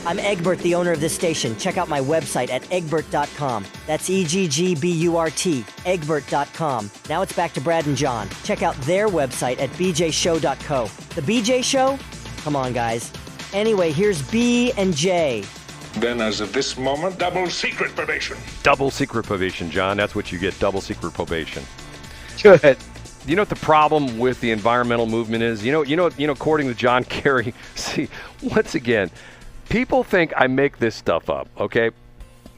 I'm Egbert, the owner of this station. Check out my website at egbert.com. That's EGGBURT, egbert.com. Now it's back to Brad and John. Check out their website at bjshow.co. The BJ Show? Come on, guys. Anyway, here's B and J. Then, as of this moment, double secret probation. Double secret probation, John. That's what you get, double secret probation. Good. You know what the problem with the environmental movement is? You know. According to John Kerry, see, once again, people think I make this stuff up. Okay,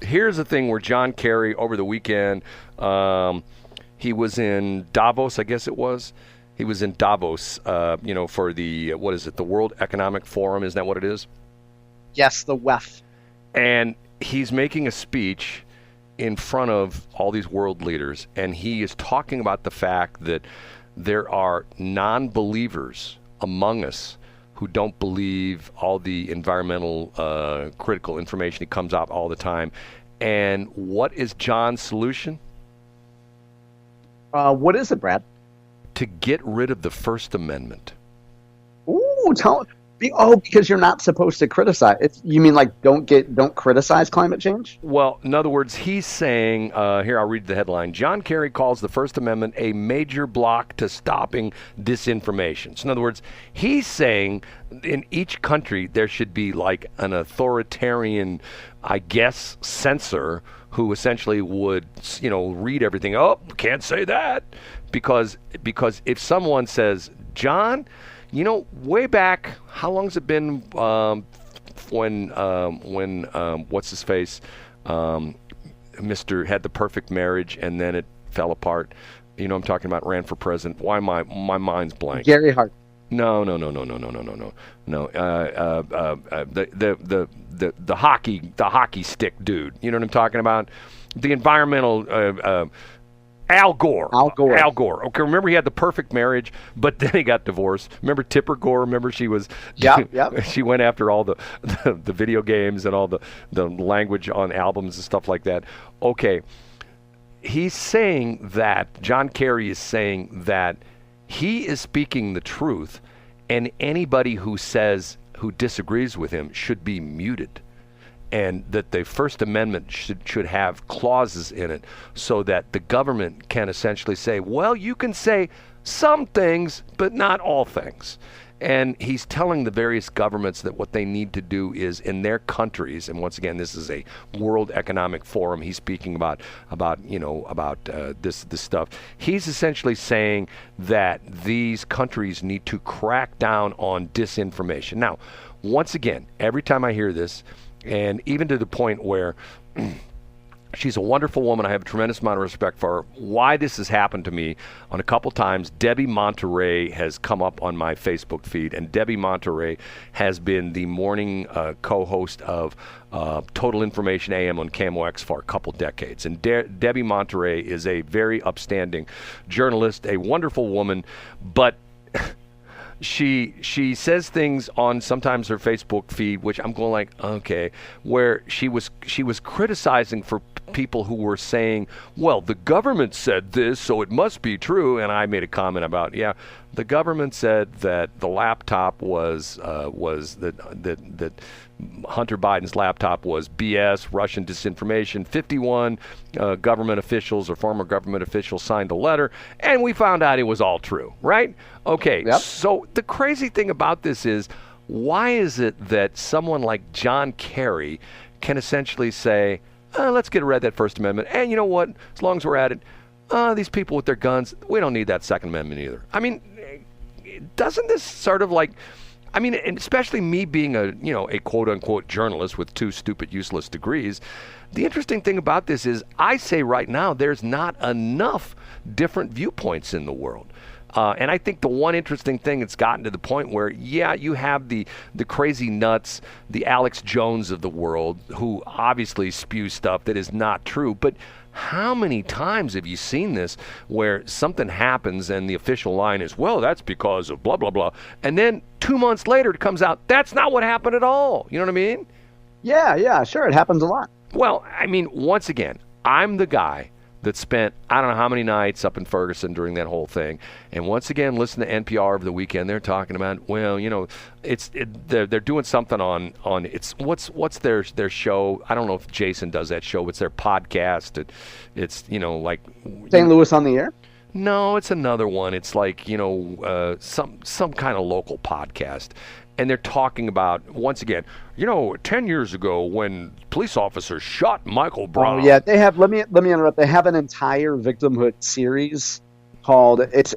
here's the thing: where John Kerry over the weekend, he was in Davos, I guess it was. He was in Davos, for the what is it? The World Economic Forum, isn't that what it is? Yes, the WEF. And he's making a speech in front of all these world leaders, and he is talking about the fact that there are non-believers among us who don't believe all the environmental critical information that comes out all the time. And what is John's solution? What is it, Brad? To get rid of the First Amendment. Ooh, because you're not supposed to criticize. You mean like don't criticize climate change? Well, in other words, he's saying, here, I'll read the headline. John Kerry calls the First Amendment a major block to stopping disinformation. So in other words, he's saying in each country there should be like an authoritarian, I guess, censor who essentially would, read everything. Oh, can't say that. Because if someone says, John, way back, how long has it been when what's his face, Mr. had the perfect marriage and then it fell apart? I'm talking about, ran for president. Why my mind's blank? Gary Hart. No. The hockey stick dude. You know what I'm talking about? The environmental. Al Gore. Okay, remember he had the perfect marriage, but then he got divorced. Remember Tipper Gore? Remember she was... Yep. She went after all the video games and all the language on albums and stuff like that. Okay, he's saying that, John Kerry is saying that he is speaking the truth, and anybody who disagrees with him should be muted. And that the First Amendment should have clauses in it so that the government can essentially say, well, you can say some things, but not all things. And he's telling the various governments that what they need to do is in their countries, and once again, this is a World Economic Forum. He's speaking about this stuff. He's essentially saying that these countries need to crack down on disinformation. Now, once again, every time I hear this, and even to the point where she's a wonderful woman, I have a tremendous amount of respect for her. Why this has happened to me on a couple times, Debbie Monterey has come up on my Facebook feed, and Debbie Monterey has been the morning co-host of Total Information AM on KMOX for a couple decades. And Debbie Monterey is a very upstanding journalist, a wonderful woman, but... She says things on sometimes her Facebook feed, which I'm going like, okay, where she was criticizing for people who were saying, well, the government said this, so it must be true. And I made a comment about, yeah, the government said that the laptop was that Hunter Biden's laptop was BS, Russian disinformation. 51 government officials or former government officials signed a letter, and we found out it was all true, right? Okay, yep. So the crazy thing about this is, why is it that someone like John Kerry can essentially say, let's get rid of that First Amendment, and you know what, as long as we're at it, these people with their guns, we don't need that Second Amendment either. I mean, doesn't this sort of like... I mean, and especially me being a quote-unquote journalist with 2 stupid, useless degrees, the interesting thing about this is I say right now there's not enough different viewpoints in the world. And I think the one interesting thing that's gotten to the point where, yeah, you have the crazy nuts, the Alex Jones of the world, who obviously spew stuff that is not true, but how many times have you seen this where something happens and the official line is, well, that's because of blah, blah, blah. And then 2 months later it comes out, that's not what happened at all. You know what I mean? Yeah, sure. It happens a lot. Well, I mean, once again, I'm the guy that spent I don't know how many nights up in Ferguson during that whole thing. And once again, listen to NPR over the weekend. They're talking about, well, they're doing something on it's what's their show. I don't know if Jason does that show. It's their podcast. It's like St. Louis on the Air. No, it's another one. It's like some kind of local podcast. And they're talking about, once again, 10 years ago when police officers shot Michael Brown. Oh, yeah, they have, let me interrupt. They have an entire victimhood series called, it's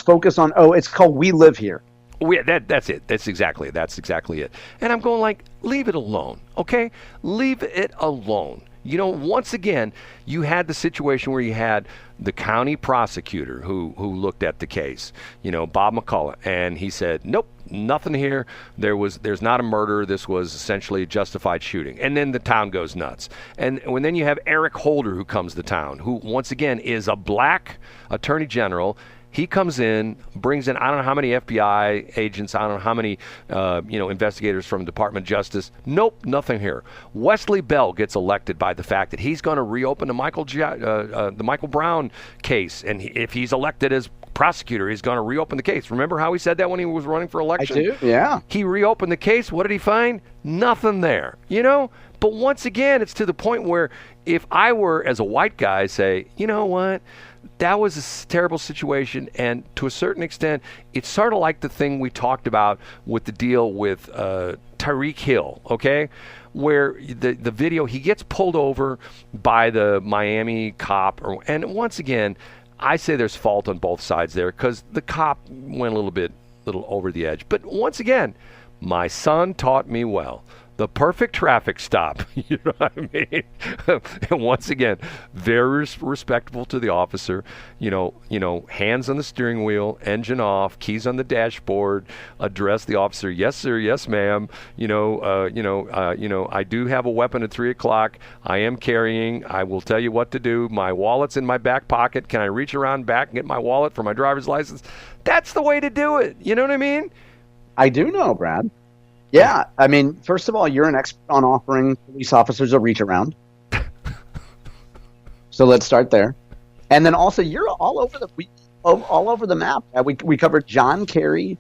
focused on, it's called We Live Here. Oh, yeah, that's it. That's exactly it. And I'm going like, leave it alone, okay? Leave it alone. Once again, you had the situation where you had the county prosecutor who looked at the case, Bob McCullough, and he said, nope, nothing here. There's not a murder. This was essentially a justified shooting. And then the town goes nuts. And then you have Eric Holder who comes to town, who once again is a black attorney general. He comes in, brings in I don't know how many FBI agents, I don't know how many investigators from Department of Justice. Nope, nothing here. Wesley Bell gets elected by the fact that he's going to reopen the Michael Brown case, and if he's elected as prosecutor, he's going to reopen the case. Remember how he said that when he was running for election? I do, yeah. He reopened the case. What did he find? Nothing there. But once again, it's to the point where if I were, as a white guy, say, you know what? That was a terrible situation, and to a certain extent, it's sort of like the thing we talked about with the deal with Tyreek Hill, okay? Where the video, he gets pulled over by the Miami cop, and once again, I say there's fault on both sides there because the cop went a little over the edge. But once again, my son taught me well. The perfect traffic stop, you know what I mean? And once again, very respectful to the officer, hands on the steering wheel, engine off, keys on the dashboard, address the officer, yes sir, yes ma'am, I do have a weapon at 3:00. I am carrying, I will tell you what to do. My wallet's in my back pocket. Can I reach around back and get my wallet for my driver's license? That's the way to do it. You know what I mean? I do know, Brad. Yeah, I mean, first of all, you're an expert on offering police officers a reach around. So let's start there. And then also, you're all over the map. We covered John Kerry,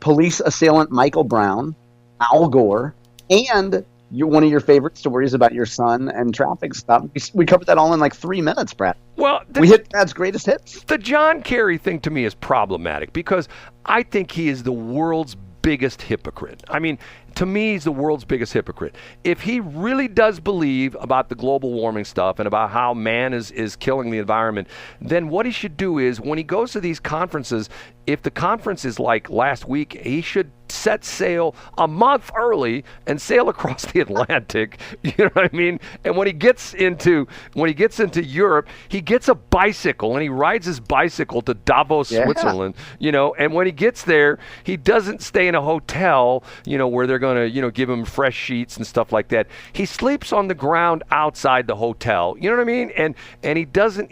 police assailant Michael Brown, Al Gore, and one of your favorite stories about your son and traffic stop. We covered that all in like 3 minutes, Brad. Well, we hit Brad's greatest hits. The John Kerry thing to me is problematic because I think he is the world's biggest hypocrite. I mean, to me, he's the world's biggest hypocrite. If he really does believe about the global warming stuff and about how man is killing the environment, then what he should do is when he goes to these conferences, if the conference is like last week, he should set sail a month early and sail across the Atlantic. You know what I mean? And when he gets into Europe, he gets a bicycle and he rides his bicycle to Davos, Switzerland. And when he gets there, he doesn't stay in a hotel, where they're going to, give him fresh sheets and stuff like that. He sleeps on the ground outside the hotel. You know what I mean? And he doesn't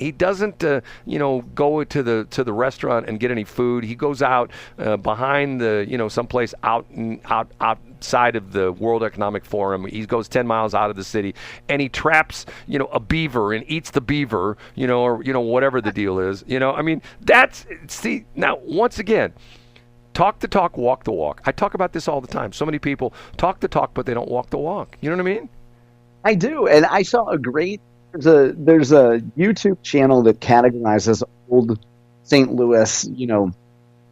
go to the restaurant and get any food. He goes out behind the, someplace outside of the World Economic Forum. He goes 10 miles out of the city and he traps, a beaver and eats the beaver, or whatever the deal is. I mean, now once again, talk the talk, walk the walk. I talk about this all the time. So many people talk the talk, but they don't walk the walk. You know what I mean? I do. And I saw there's a YouTube channel that categorizes old St. Louis,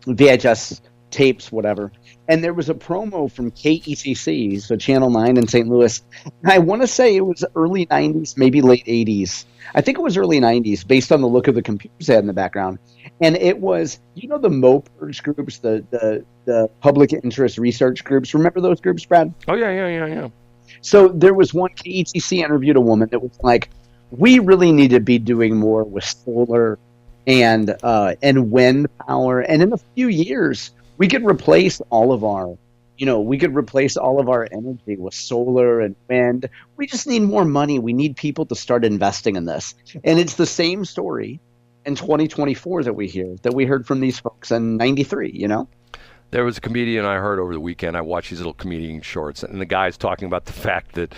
VHS tapes, whatever. And there was a promo from KETC, so Channel 9 in St. Louis. And I want to say it was early 90s, maybe late 80s. I think it was early 90s, based on the look of the computers they had in the background. And it was, the MOPERS groups, the public interest research groups. Remember those groups, Brad? Oh, yeah. So there was one KETC interviewed a woman that was like, we really need to be doing more with solar and wind power. And in a few years, we could replace all of our energy with solar and wind. We just need more money. We need people to start investing in this. And it's the same story in 2024 that we heard from these folks in 93, There was a comedian I heard over the weekend. I watched these little comedian shorts, and the guy's talking about the fact that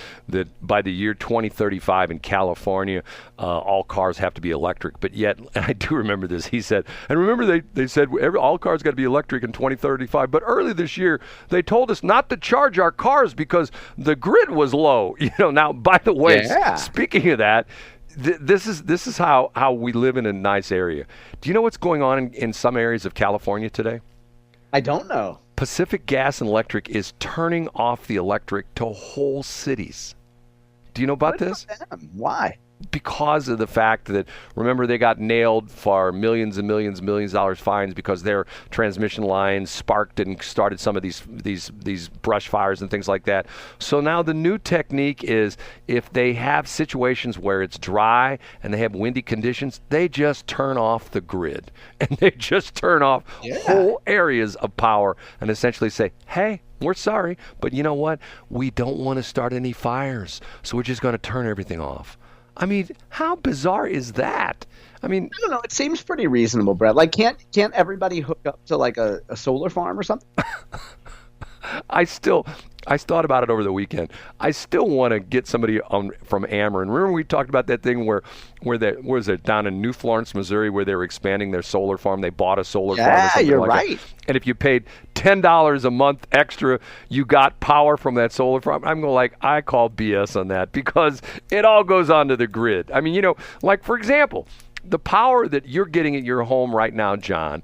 by the year 2035 in California, all cars have to be electric. But yet, and I do remember this, he said, and remember they said all cars got to be electric in 2035, but early this year, they told us not to charge our cars because the grid was low. Now, by the way, speaking of that, this is how we live in a nice area. Do you know what's going on in some areas of California today? I don't know. Pacific Gas and Electric is turning off the electric to whole cities. Do you know about this? Why? Because of the fact that, remember, they got nailed for millions and millions and millions of dollars fines because their transmission lines sparked and started some of these brush fires and things like that. So now the new technique is if they have situations where it's dry and they have windy conditions, they just turn off the grid and they just turn off whole areas of power and essentially say, hey, we're sorry, but you know what? We don't want to start any fires, so we're just going to turn everything off. I mean, how bizarre is that? I mean, I don't know. It seems pretty reasonable, Brett. Like, can't everybody hook up to like a solar farm or something? I thought about it over the weekend. I still want to get somebody from Ameren. Remember we talked about that thing where was it down in New Florence, Missouri, where they were expanding their solar farm? They bought a solar farm. Or something you're like right. That. And if you paid $10 a month extra, you got power from that solar farm. I'm going I call BS on that because it all goes onto the grid. I mean, like for example, the power that you're getting at your home right now, John,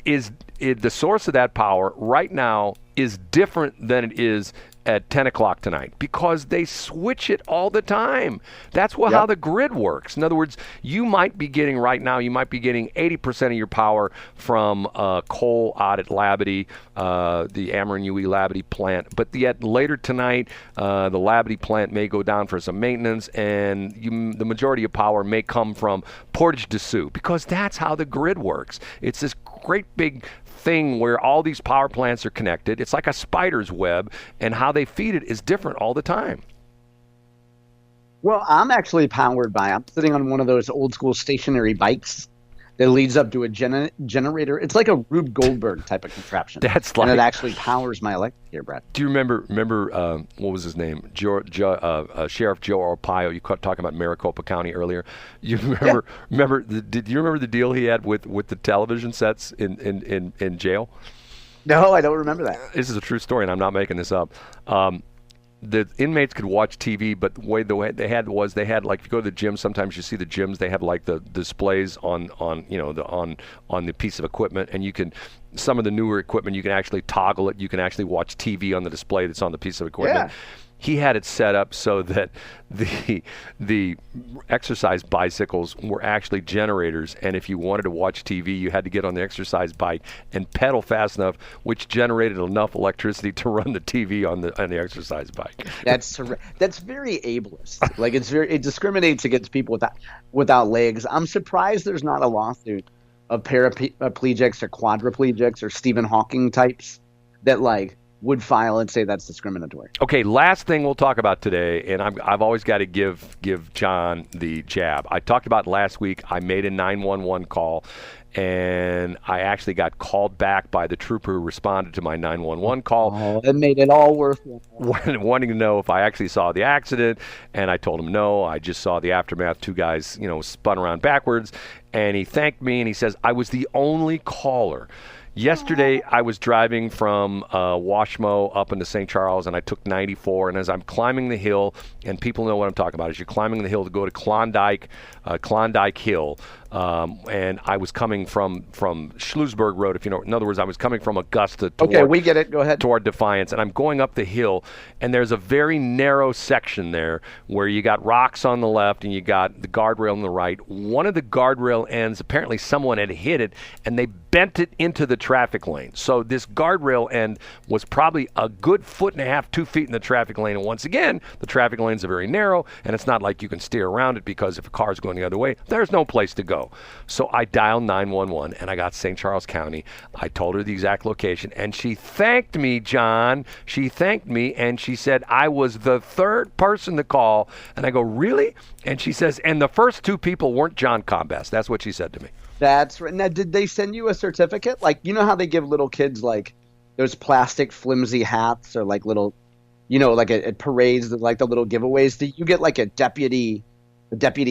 is the source of that power right now is different than it is at 10 o'clock tonight because they switch it all the time. That's how the grid works. In other words, you might be getting 80% of your power from coal out at Labadie, the Ameren UE Labadie plant. But yet later tonight, the Labadie plant may go down for some maintenance and the majority of power may come from Portage de Sioux because that's how the grid works. It's this great big thing where all these power plants are connected. It's like a spider's web, and how they feed it is different all the time. Well, I'm actually I'm sitting on one of those old school stationary bikes that leads up to a generator. It's like a Rube Goldberg type of contraption. And it actually powers my electric here, Brett. Do you remember what was his name? Sheriff Joe Arpaio. You talking about Maricopa County earlier. You remember? Did you remember the deal he had with the television sets in jail? No, I don't remember that. This is a true story, and I'm not making this up. The inmates could watch TV, but the way they had like if you go to the gym, sometimes you see the gyms, they have like the displays on the piece of equipment, and some of the newer equipment you can actually toggle it. You can actually watch TV on the display that's on the piece of equipment. Yeah. He had it set up so that the exercise bicycles were actually generators, and if you wanted to watch TV, you had to get on the exercise bike and pedal fast enough, which generated enough electricity to run the TV on the exercise bike. That's very ableist. Like it discriminates against people without legs. I'm surprised there's not a lawsuit of paraplegics or quadriplegics or Stephen Hawking types that would file and say that's discriminatory. Okay, last thing we'll talk about today, and I've always got to give John the jab. I talked about last week. I made a 911 call, and I actually got called back by the trooper who responded to my 911 call. Oh, that made it all worthwhile. Wanting to know if I actually saw the accident, and I told him no. I just saw the aftermath. Two guys, spun around backwards, and he thanked me, and he says, I was the only caller. Yesterday, I was driving from Washmo up into St. Charles, and I took 94. And as I'm climbing the hill, and people know what I'm talking about, as you're climbing the hill to go to Klondike Hill, and I was coming from Schlossberg Road, if you know. In other words, I was coming from Augusta we get it. Go ahead. Toward Defiance, and I'm going up the hill, and there's a very narrow section there where you got rocks on the left and you got the guardrail on the right. One of the guardrail ends, apparently someone had hit it, and they bent it into the traffic lane. So this guardrail end was probably a good 1.5 feet, 2 feet in the traffic lane. And once again, the traffic lanes are very narrow, and it's not like you can steer around it because if a car's going the other way, there's no place to go. So I dialed 911, and I got St. Charles County. I told her the exact location, and she thanked me, John. She thanked me, and she said I was the third person to call. And I go, really? And she says, and the first two people weren't John Combest. That's what she said to me. That's right. Now, did they send you a certificate? Like, you know how they give little kids those plastic flimsy hats or like little, like at parades, like the little giveaways. Do you get like a deputy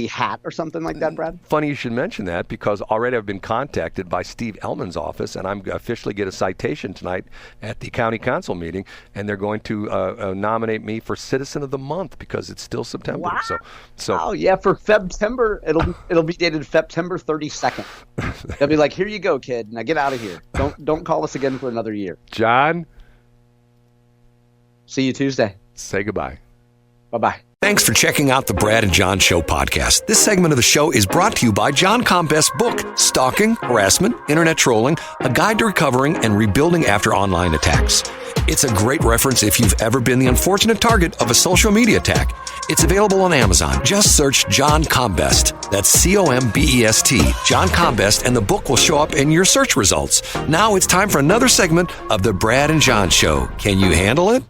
hat or something like that, Brad? Funny you should mention that, because already I've been contacted by Steve Ellman's office, and I'm officially get a citation tonight at the county council meeting, and they're going to nominate me for Citizen of the Month because it's still September. Wow. So oh yeah, for September it'll be dated September 32nd. They'll be like, here you go, kid. Now get out of here. Don't call us again for another year. John, see you Tuesday. Say goodbye. Bye-bye. Thanks for checking out the Brad and John Show podcast. This segment of the show is brought to you by John Combest's book, Stalking, Harassment, Internet Trolling, A Guide to Recovering and Rebuilding After Online Attacks. It's a great reference if you've ever been the unfortunate target of a social media attack. It's available on Amazon. Just search John Combest. That's Combest, John Combest, and the book will show up in your search results. Now it's time for another segment of the Brad and John Show. Can you handle it?